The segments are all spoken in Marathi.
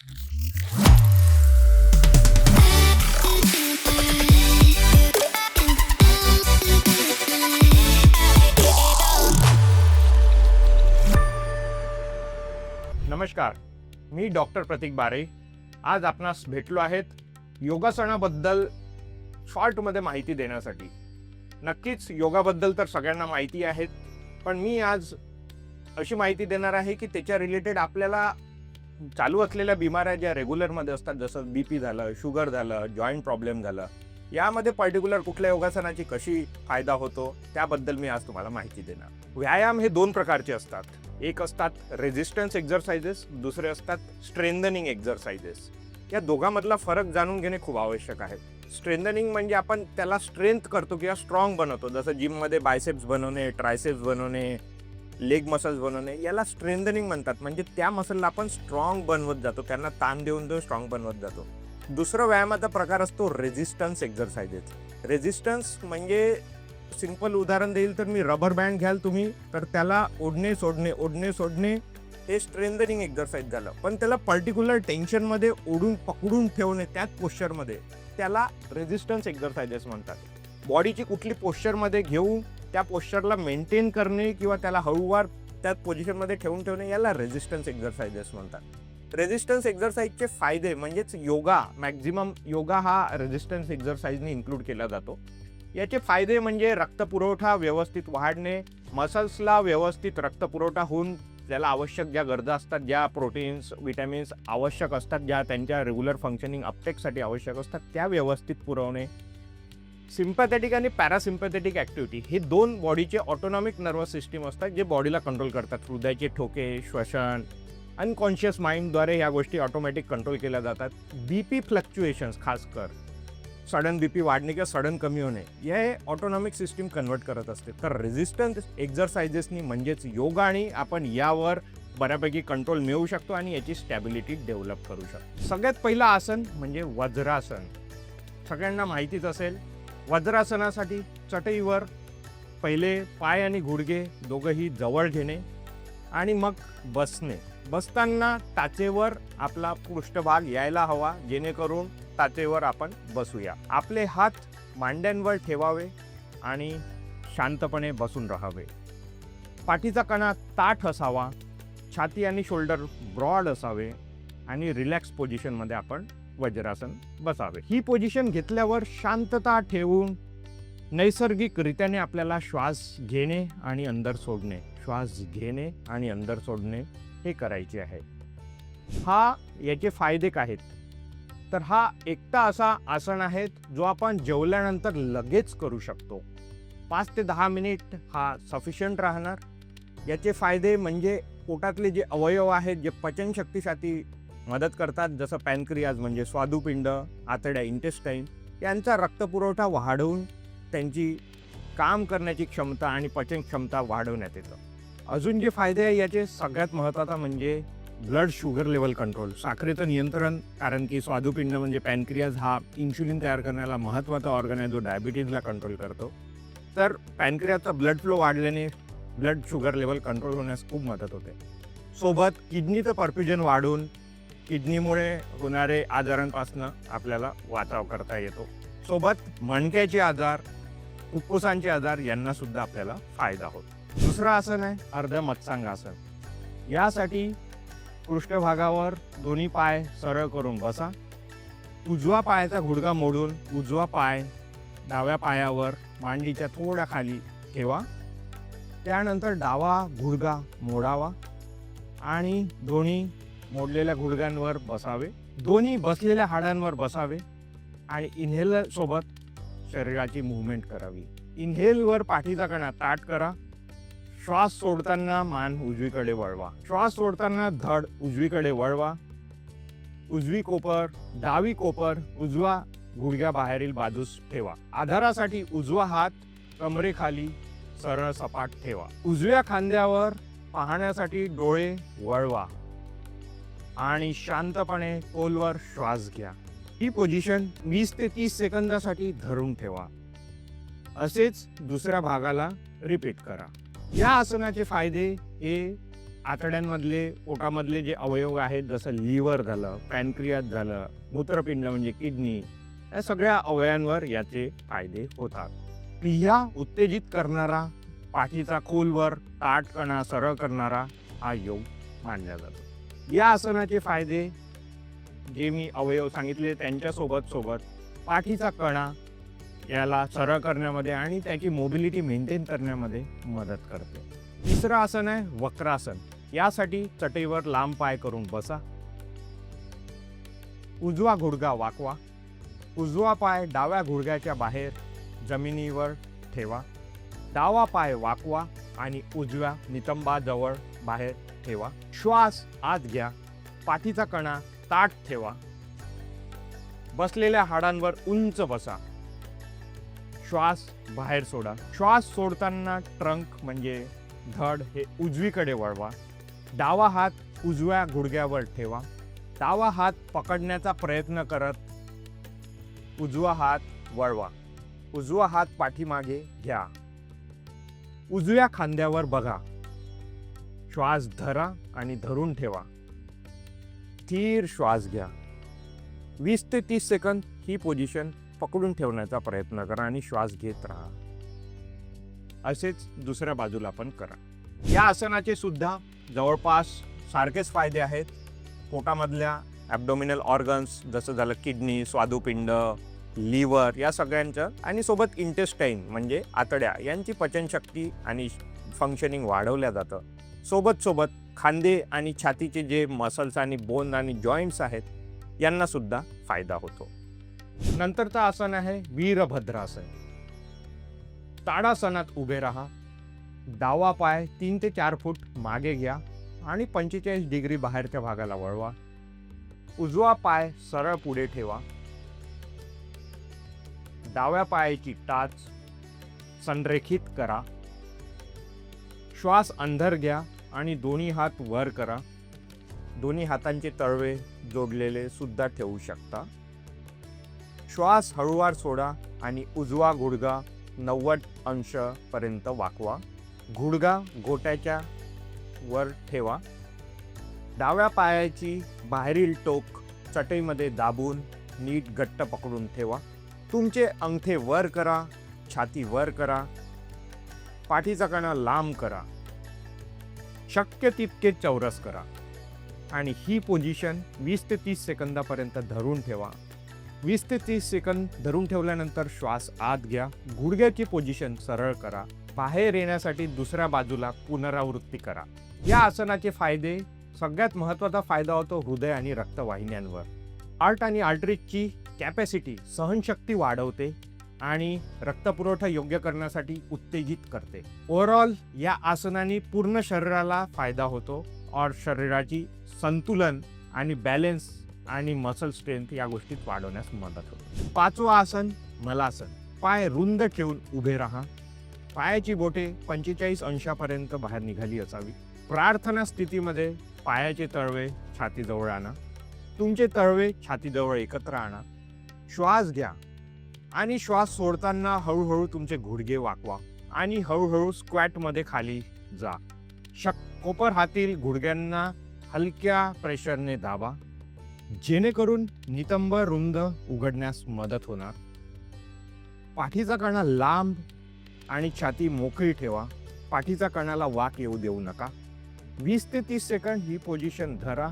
नमस्कार, मी डॉक्टर प्रतीक बारे. आज आपणास भेटलो आहेत योगासनाबद्दल शॉर्टमध्ये माहिती देण्यासाठी. नक्कीच योगाबद्दल तर सगळ्यांना माहिती आहे, पण मी आज अशी माहिती देणार आहे की त्याच्या रिलेटेड आपल्याला चालू असलेल्या बिमाऱ्या ज्या रेग्युलरमध्ये असतात, जसं BP झालं, शुगर झालं, जॉईंट प्रॉब्लेम झालं, यामध्ये पर्टिक्युलर कुठल्या योगासनाची कशी फायदा होतो त्याबद्दल मी आज तुम्हाला माहिती देणार. व्यायाम हे दोन प्रकारचे असतात. एक असतात रेझिस्टन्स एक्झरसाइजेस, दुसरे असतात स्ट्रेंथनिंग एक्झरसाइजेस. या दोघांमधला फरक जाणून घेणे खूप आवश्यक आहे. स्ट्रेंथनिंग म्हणजे आपण त्याला स्ट्रेंथ करतो किंवा स्ट्रॉंग बनवतो, जसं जिममध्ये बायसेप्स बनवणे, ट्रायसेप्स बनवणे, लेग मसल्स बनवणे, याला स्ट्रेंथनिंग म्हणतात. म्हणजे त्या मसलला आपण स्ट्रॉंग बनवत जातो, त्यांना ताण देऊन स्ट्रॉंग बनवत जातो. दुसरा व्यायामाचा प्रकार असतो रेझिस्टन्स एक्झरसाइजेस. रेझिस्टन्स म्हणजे सिंपल उदाहरण देईल तर मी रबर बँड घ्याल तुम्ही, तर त्याला ओढणे सोडणे हे स्ट्रेंथनिंग एक्झरसाइज झालं. पण त्याला पर्टिक्युलर टेन्शनमध्ये ओढून पकडून ठेवणे त्याच पोश्चरमध्ये, त्याला रेझिस्टन्स एक्झरसाइजेस म्हणतात. बॉडीची कुठली पोश्चरमध्ये घेऊन त्या पोश्चरला मेंटेन करणे किंवा त्याला हळूवार त्याच पोझिशनमध्ये ठेवून ठेवणे, याला रेझिस्टन्स एक्झरसाइजेस म्हणतात. रेझिस्टन्स एक्झरसाइजचे फायदे म्हणजेच योगा, मॅक्झिमम योगा हा रेझिस्टन्स एक्झरसाइजने इन्क्लूड केला जातो. याचे फायदे म्हणजे रक्तपुरवठा व्यवस्थित वाढणे, मसल्सला व्यवस्थित रक्तपुरवठा होऊन त्याला आवश्यक ज्या गरजा असतात, ज्या प्रोटीन्स विटॅमिन्स आवश्यक असतात, ज्या त्यांच्या रेग्युलर फंक्शनिंग अपटेकसाठी आवश्यक असतात, त्या व्यवस्थित पुरवणे. सिम्पॅथेटिक आणि पॅरासिम्पॅथेटिक ॲक्टिव्हिटी हे दोन बॉडीचे ऑटोनॉमिक नर्वस सिस्टीम असतात, जे बॉडीला कंट्रोल करतात. हृदयाचे ठोके, श्वसन, अनकॉन्शियस माइंडद्वारे ह्या गोष्टी ऑटोमॅटिक कंट्रोल केल्या जातात. BP फ्लक्च्युएशन्स, खासकर सडन BP वाढणे किंवा सडन कमी होणे, हे ऑटोनॉमिक सिस्टीम कन्वर्ट करत असते. तर रेझिस्टन्स एक्झरसाइजेसनी म्हणजेच योगाने आपण यावर बऱ्यापैकी कंट्रोल मिळवू शकतो आणि याची स्टॅबिलिटी डेव्हलप करू शकतो. सगळ्यात पहिलं आसन म्हणजे वज्रासन. सगळ्यांना माहितीच असेल. वज्रासनासाठी चटईवर पहिले पाय आणि गुडघे दोघंही जवळ घेणे आणि मग बसणे. बसताना टाचेवर आपला पृष्ठभाग यायला हवा, जेणेकरून टाचेवर आपण बसूया. आपले हात मांड्यांवर ठेवावे आणि शांतपणे बसून राहावे. पाठीचा कणा ताठ असावा, छाती आणि शोल्डर ब्रॉड असावे आणि रिलॅक्स पोझिशनमध्ये आपण वज्रासन बसावे. ही पोझिशन घेतल्यावर शांतता ठेवून नैसर्गिकरित्याने आपल्याला श्वास घेणे आणि अंदर सोडणे, श्वास घेणे आणि अंदर सोडणे हे करायचे आहे. याचे फायदे काय आहेत? तर हा एकटा असा आसन आहे जो आपण जेवल्यानंतर लगेच करू शकतो. 5 ते 10 मिनिट हा सफिशियंट राहणार. याचे फायदे म्हणजे पोटातले जे अवयव आहेत, जे पचनशक्तीसाठी मदत करतात, जसं पॅनक्रियाज म्हणजे स्वादुपिंड, आतड्या इंटेस्टाईन, यांचा रक्तपुरवठा वाढवून त्यांची काम करण्याची क्षमता आणि पचन क्षमता वाढवण्यात येतं. अजून जे फायदे आहे याचे सगळ्यात महत्त्वाचा म्हणजे ब्लड शुगर लेवल कंट्रोल, साखरेचं नियंत्रण. कारण की स्वादुपिंड म्हणजे पॅनक्रियाज हा इन्शुलिन तयार करण्याला महत्त्वाचा ऑर्गन आहे, जो डायबिटीजला कंट्रोल करतो. तर पॅनक्रियाचा ब्लड फ्लो वाढल्याने ब्लड शुगर लेवल कंट्रोल होण्यास खूप मदत होते. सोबत किडनीचं परफ्युजन वाढून किडनीमुळे होणारे आजारांपासून आपल्याला वाचाव करता येतो. सोबत मणक्याचे आजार, फुफ्फुसांचे आजार यांना सुद्धा आपल्याला फायदा होतो. दुसरं आसन आहे अर्ध मत्स्यांगासन. यासाठी पृष्ठभागावर दोन्ही पाय सरळ करून बसा. उजवा पायाचा गुडघा मोडून उजवा पाय डाव्या पायावर मांडीच्या थोड्या खाली ठेवा. त्यानंतर डावा गुडघा मोडावा आणि दोन्ही मोडलेल्या गुडघ्यांवर बसावे. दोन्ही बसलेल्या हाडांवर बसावे आणि इन्हेलर सोबत शरीराची मूव्हमेंट करावी. इन्हेलवर पाठीचा कणा ताठ करा. श्वास सोडताना मान उजवीकडे वळवा. श्वास सोडताना धड उजवीकडे वळवा. उजवी कोपर, डावी कोपर उजवा गुडघ्या बाहेरील बाजूस ठेवा. आधारासाठी उजवा हात कमरेखाली सरळ सपाट ठेवा. उजव्या खांद्यावर पाहण्यासाठी डोळे वळवा आणि शांतपणे खोलवर श्वास घ्या. ही पोझिशन 20 ते 30 सेकंदासाठी धरून ठेवा. असेच दुसऱ्या भागाला रिपीट करा. या आसनाचे फायदे हे आतड्यांमधले पोटामधले जे अवयव आहेत, जसं लिव्हर झालं, पॅनक्रियास झालं, मूत्रपिंड म्हणजे किडनी, या सगळ्या अवयवांवर याचे फायदे होतात. क्रिया उत्तेजित करणारा, पाठीचा खोलवर ताठपणा सरळ करणारा हा योग मानला जातो. या आसनाचे फायदे जे मी अवयव सांगितले त्यांच्या सोबत पाठीचा कणा याला सरळ करण्यामध्ये आणि त्याची मोबिलिटी मेंटेन करण्यामध्ये मदत करते. तिसरं आसन आहे वक्रासन. यासाठी चटईवर लांब पाय करून बसा. उजवा गुडघा वाकवा. उजवा पाय डाव्या गुडघ्याच्या बाहेर जमिनीवर ठेवा. डावा पाय वाकवा आणि उजव्या नितंबाजवळ बाहेर ठेवा. श्वास आत घ्या. पाठीचा कणा ताठ ठेवा. बसलेल्या हाडांवर उंच बसा. श्वास बाहेर सोडा. श्वास सोडताना ट्रंक म्हणजे धड हे उजवीकडे वळवा. डावा हात उजव्या गुडघ्यावर ठेवा. डावा हात पकडण्याचा प्रयत्न करत उजवा हात वळवा. उजवा हात पाठीमागे घ्या. उजव्या खांद्यावर बघा. श्वास धरा आणि धरून ठेवा. स्थिर श्वास घ्या. 20 ते 30 सेकंद ही पोझिशन पकडून ठेवण्याचा प्रयत्न करा आणि श्वास घेत राहा. असेच दुसऱ्या बाजूला पण करा. या आसनाचे सुद्धा जवळपास सारखेच फायदे आहेत. पोटामधल्या ॲब्डोमिनल ऑर्गन्स जसं झालं किडनी, स्वादुपिंड, लिव्हर या सगळ्यांचं आणि सोबत इंटेस्टाईन म्हणजे आतड्या यांची पचनशक्ती आणि फंक्शनिंग वाढवल्या जातं. सोबत खांदे आणि छातीचे जे मसल्स आणि बोन आणि जॉईंट्स आहेत यांना सुद्धा फायदा होतो. नंतरचं आसन आहे वीरभद्रासन. ताडासनात उभे राहा. डावा पाय 3 ते 4 फूट मागे घ्या आणि 45 डिग्री बाहेरच्या भागाला वळवा. उजवा पाय सरळ पुढे ठेवा. डाव्या पायाची टाच संरेखित करा. श्वास अंदर घ्या आणि दोन्ही हात वर करा. दोन्ही हातांचे तळवे जोडलेले सुद्धा ठेवू शकता. श्वास हळूवार सोडा आणि उजवा गुडघा 90 अंश पर्यंत वाकवा. गुडघा घोट्याच्या वर ठेवा. डाव्या पायाची बाहेरील टोक चटईमध्ये दाबून नीट घट्ट पकडून ठेवा. तुमचे अंगठे वर करा. छाती वर करा. पाठीचा कणा लांब करा. शक्य तितके चौरस करा आणि ही पोझिशन 20 ते 30 सेकंदापर्यंत धरून ठेवा. 20 ते 30 सेकंद धरून ठेवल्यानंतर श्वास आत घ्या. गुडघ्याची पोझिशन सरळ करा. बाहेर येण्यासाठी दुसऱ्या बाजूला पुनरावृत्ती करा. या आसनाचे फायदे, सगळ्यात महत्त्वाचा फायदा होतो हृदय आणि रक्तवाहिन्यांवर. हार्ट आणि आर्टरीजची कॅपॅसिटी, सहनशक्ती वाढवते आणि रक्तपुरवठा योग्य करण्यासाठी उत्तेजित करते. ओव्हरऑल या आसनाने पूर्ण शरीराला फायदा होतो और शरीराची संतुलन आणि बॅलेन्स आणि मसल स्ट्रेंथ या गोष्टीत वाढवण्यास मदत होते. 5वं आसन मलासन. पाय रुंद ठेवून उभे राहा. पायाची बोटे 45 अंशापर्यंत बाहेर निघाली असावी. प्रार्थना स्थितीमध्ये पायाचे तळवे छातीजवळ आणा. तुमचे तळवे छातीजवळ एकत्र आणा. श्वास घ्या आणि श्वास सोडताना हळूहळू तुमचे गुडघे वाकवा आणि हळूहळू स्क्वॅटमध्ये खाली जा. कोपर हातील गुडघ्यांना हलक्या प्रेशरने दाबा जेणेकरून नितंब रुंद उघडण्यास मदत होणार. पाठीचा कणा लांब आणि छाती मोकळी ठेवा. पाठीचा कणाला वाक येऊ देऊ नका. 20 ते 30 सेकंद ही पोझिशन धरा.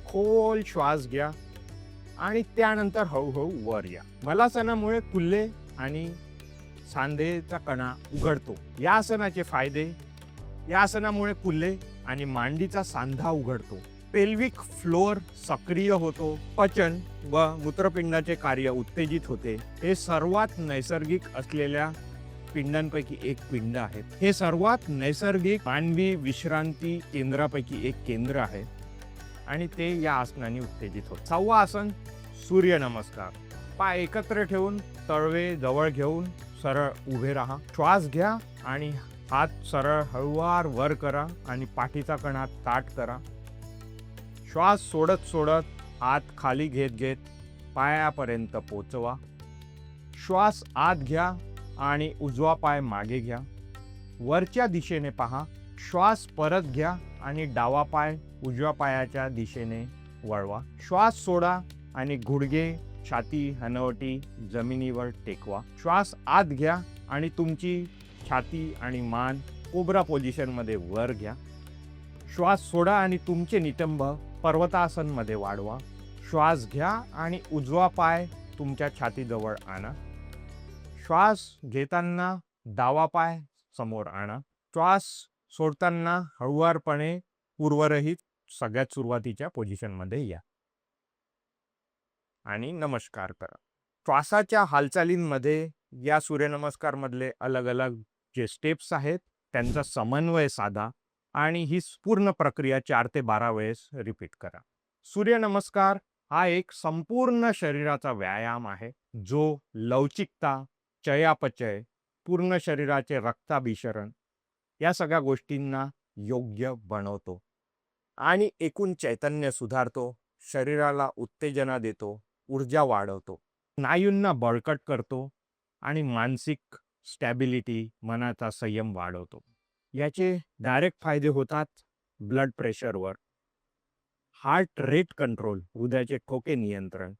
खोल श्वास घ्या आणि त्यानंतर हळूहळू वर या. मलासनामुळे कुल्ले आणि सांधेचा कणा उघडतो. या आसनाचे फायदे, या आसनामुळे कुल्ले आणि मांडीचा सांधा उघडतो. पेल्विक फ्लोअर सक्रिय होतो. पचन व मूत्रपिंडाचे कार्य उत्तेजित होते. हे सर्वात नैसर्गिक असलेल्या पिंडांपैकी एक पिंड आहे. हे सर्वात नैसर्गिक मानवी विश्रांती केंद्रापैकी एक केंद्र आहे आणि ते या आसनाने उत्तेजित होते. 6वं आसन सूर्यनमस्कार. पाय एकत्र ठेवून तळवे जवळ घेऊन सरळ उभे राहा. श्वास घ्या आणि हात सरळ हळूवार वर करा आणि पाठीचा कणा ताठ करा. श्वास सोडत हात खाली घेत पायापर्यंत पोचवा. श्वास आत घ्या आणि उजवा पाय मागे घ्या. वरच्या दिशेने पहा श्वास परत घ्या आणि डावा पाय उजव्या पायाच्या दिशेने वळवा. श्वास सोडा आणि गुडघे, छाती, हनवटी जमिनीवर टेकवा. श्वास आत घ्या आणि तुमची छाती आणि मान कोब्रा पोझिशनमध्ये वर घ्या. श्वास सोडा आणि तुमचे नितंब पर्वतासनमध्ये वाढवा. श्वास घ्या आणि उजवा पाय तुमच्या छातीजवळ आणा. श्वास घेताना डावा पाय समोर आणा. श्वास सोडताना हळुवारपणे पूर्वरहित सगळ्यात सुरुवातीच्या पोझिशनमध्ये या आणि नमस्कार करा. श्वासाच्या हालचालींमध्ये या सूर्यनमस्कार मधले अलग अलग जे स्टेप्स आहेत त्यांचा समन्वय साधा आणि ही पूर्ण प्रक्रिया 4 ते 12 वेळेस रिपीट करा. सूर्यनमस्कार हा एक संपूर्ण शरीराचा व्यायाम आहे जो लवचिकता, चयापचय, पूर्ण शरीराचे रक्ताभिसरण या सगळ्या गोष्टींना योग्य बनवतो आणि एकूण चैतन्य सुधारतो, शरीराला उत्तेजना देतो, ऊर्जा वाढवतो, स्नायूंना बळकट करतो आणि मानसिक स्टॅबिलिटी, मनाचा संयम वाढवतो. याचे डायरेक्ट फायदे होतात ब्लड प्रेशरवर, हार्ट रेट कंट्रोल, हृदयाचे ठोके नियंत्रण,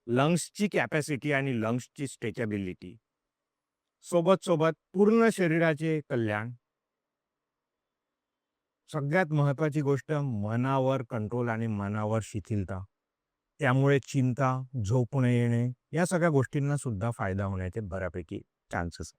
लंग्सची कॅपॅसिटी आणि लंग्सची स्ट्रेचेबिलिटी, सोबत सोबत पूर्ण शरीराचे कल्याण. सगळ्यात महत्त्वाची गोष्ट मनावर कंट्रोल आणि मनावर शिथिलता. त्यामुळे चिंता, झोप न येणे या सगळ्या गोष्टींना सुद्धा फायदा होण्याचे बऱ्यापैकी चान्सेस